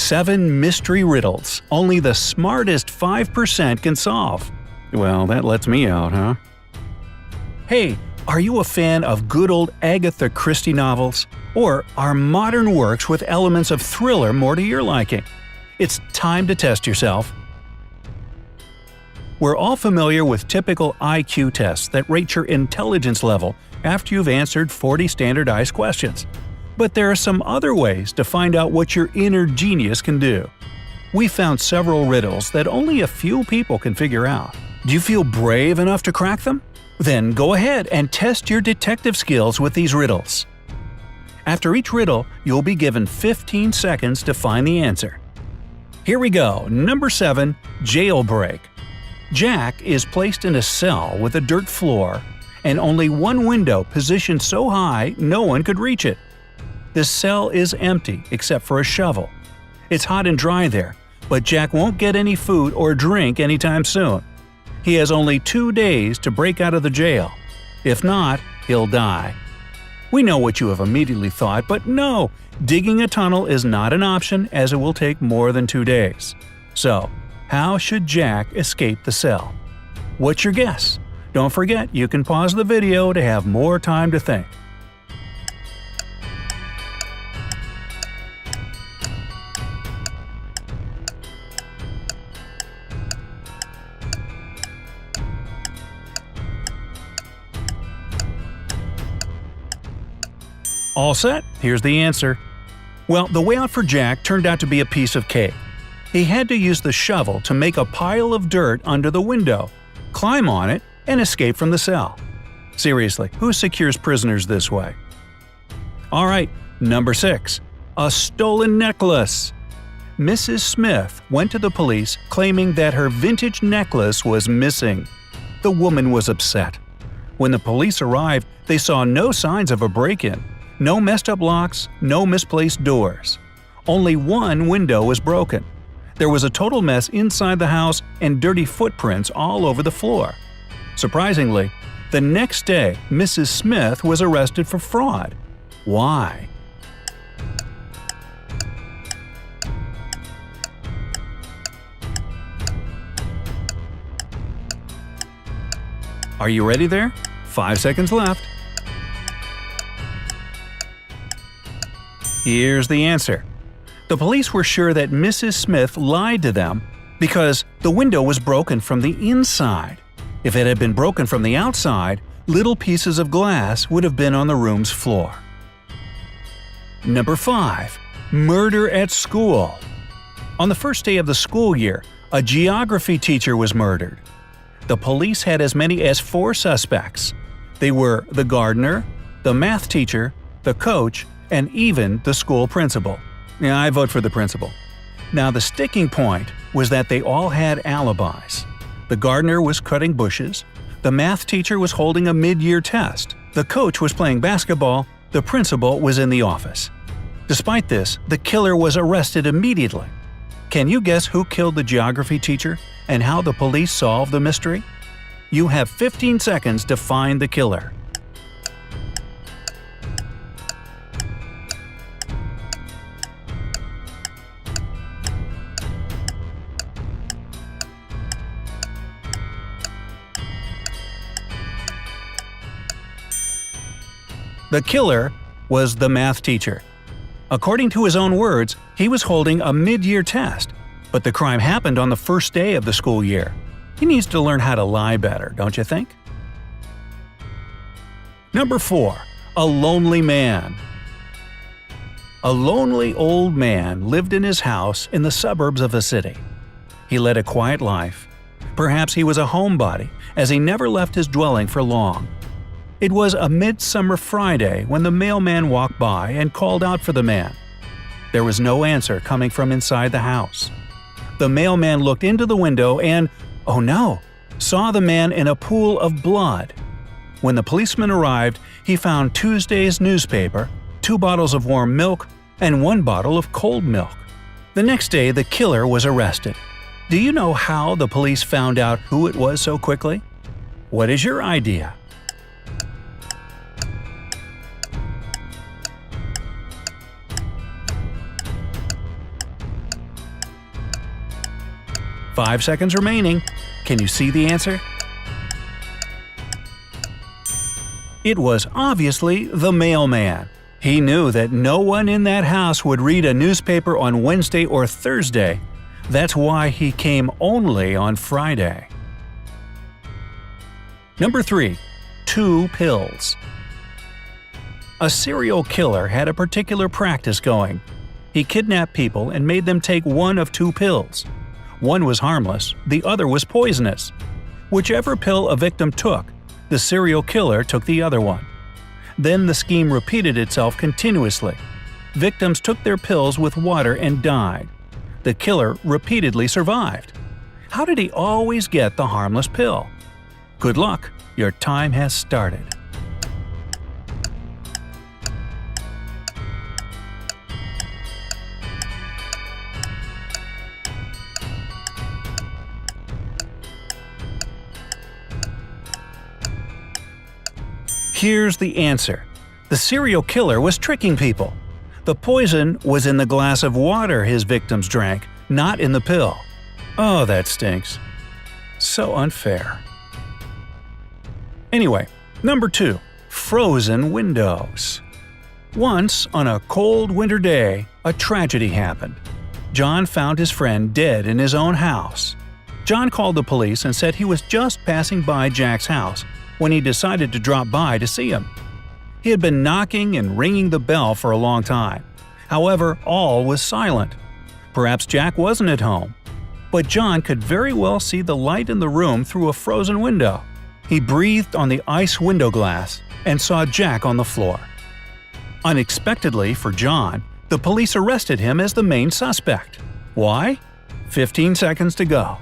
7 mystery riddles only the smartest 5% can solve. Well, that lets me out, huh? Hey, are you a fan of good old Agatha Christie novels? Or are modern works with elements of thriller more to your liking? It's time to test yourself. We're all familiar with typical IQ tests that rate your intelligence level after you've answered 40 standardized questions. But there are some other ways to find out what your inner genius can do. We found several riddles that only a few people can figure out. Do you feel brave enough to crack them? Then go ahead and test your detective skills with these riddles. After each riddle, you'll be given 15 seconds to find the answer. Here we go. Number 7. Jailbreak. Jack is placed in a cell with a dirt floor and only one window positioned so high no one could reach it. The cell is empty except for a shovel. It's hot and dry there, but Jack won't get any food or drink anytime soon. He has only 2 days to break out of the jail. If not, he'll die. We know what you have immediately thought, but no, digging a tunnel is not an option as it will take more than 2 days. So, how should Jack escape the cell? What's your guess? Don't forget you can pause the video to have more time to think. All set? Here's the answer. Well, the way out for Jack turned out to be a piece of cake. He had to use the shovel to make a pile of dirt under the window, climb on it, and escape from the cell. Seriously, who secures prisoners this way? Alright, number 6. A stolen necklace. Mrs. Smith went to the police claiming that her vintage necklace was missing. The woman was upset. When the police arrived, they saw no signs of a break-in. No messed up locks, no misplaced doors. Only one window was broken. There was a total mess inside the house and dirty footprints all over the floor. Surprisingly, the next day Mrs. Smith was arrested for fraud. Why? Are you ready there? 5 seconds left. Here's the answer. The police were sure that Mrs. Smith lied to them because the window was broken from the inside. If it had been broken from the outside, little pieces of glass would have been on the room's floor. Number 5. Murder at school. On the first day of the school year, a geography teacher was murdered. The police had as many as 4 suspects. They were the gardener, the math teacher, the coach, and even the school principal. Yeah, I vote for the principal. Now the sticking point was that they all had alibis. The gardener was cutting bushes, the math teacher was holding a mid-year test, the coach was playing basketball, the principal was in the office. Despite this, the killer was arrested immediately. Can you guess who killed the geography teacher and how the police solved the mystery? You have 15 seconds to find the killer. The killer was the math teacher. According to his own words, he was holding a mid-year test, but the crime happened on the first day of the school year. He needs to learn how to lie better, don't you think? Number 4. A lonely man. A lonely old man lived in his house in the suburbs of a city. He led a quiet life. Perhaps he was a homebody, as he never left his dwelling for long. It was a midsummer Friday when the mailman walked by and called out for the man. There was no answer coming from inside the house. The mailman looked into the window and, oh no, saw the man in a pool of blood. When the policeman arrived, he found Tuesday's newspaper, 2 bottles of warm milk, and 1 bottle of cold milk. The next day, the killer was arrested. Do you know how the police found out who it was so quickly? What is your idea? 5 seconds remaining. Can you see the answer? It was obviously the mailman. He knew that no one in that house would read a newspaper on Wednesday or Thursday. That's why he came only on Friday. Number 3. 2 pills. A serial killer had a particular practice going. He kidnapped people and made them take one of 2 pills. One was harmless, the other was poisonous. Whichever pill a victim took, the serial killer took the other one. Then the scheme repeated itself continuously. Victims took their pills with water and died. The killer repeatedly survived. How did he always get the harmless pill? Good luck, your time has started. Here's the answer. The serial killer was tricking people. The poison was in the glass of water his victims drank, not in the pill. Oh, that stinks. So unfair. Anyway, number 2. Frozen windows. Once, on a cold winter day, a tragedy happened. John found his friend dead in his own house. John called the police and said he was just passing by Jack's house when he decided to drop by to see him. He had been knocking and ringing the bell for a long time. However, all was silent. Perhaps Jack wasn't at home. But John could very well see the light in the room through a frozen window. He breathed on the ice window glass and saw Jack on the floor. Unexpectedly for John, the police arrested him as the main suspect. Why? 15 seconds to go.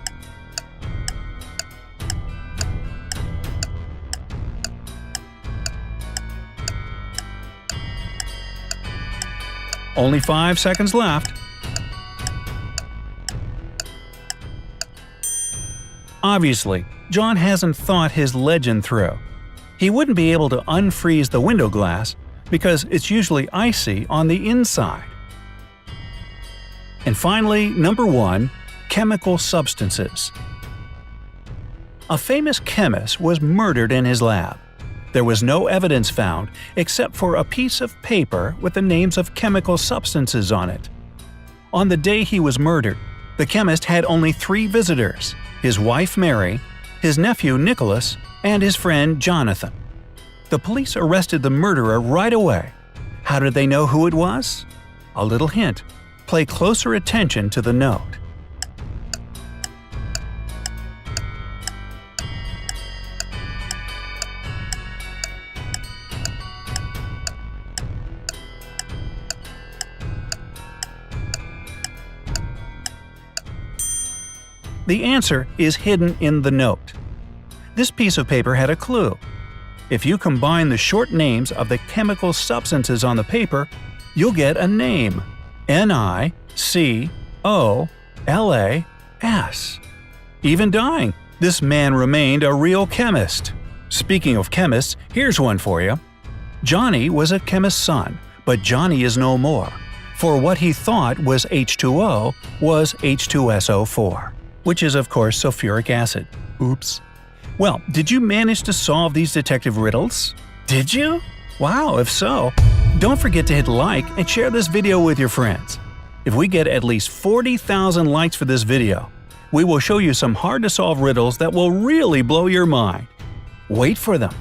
Only 5 seconds left. Obviously, John hasn't thought his legend through. He wouldn't be able to unfreeze the window glass because it's usually icy on the inside. And finally, number 1. Chemical substances. A famous chemist was murdered in his lab. There was no evidence found except for a piece of paper with the names of chemical substances on it. On the day he was murdered, the chemist had only 3 visitors: his wife Mary, his nephew Nicholas, and his friend Jonathan. The police arrested the murderer right away. How did they know who it was? A little hint: pay closer attention to the note. The answer is hidden in the note. This piece of paper had a clue. If you combine the short names of the chemical substances on the paper, you'll get a name: Nicolas. Even dying, this man remained a real chemist. Speaking of chemists, here's one for you. Johnny was a chemist's son, but Johnny is no more, for what he thought was H2O was H2SO4. Which is of course sulfuric acid. Oops. Well, did you manage to solve these detective riddles? Did you? Wow, if so, don't forget to hit like and share this video with your friends. If we get at least 40,000 likes for this video, we will show you some hard-to-solve riddles that will really blow your mind. Wait for them.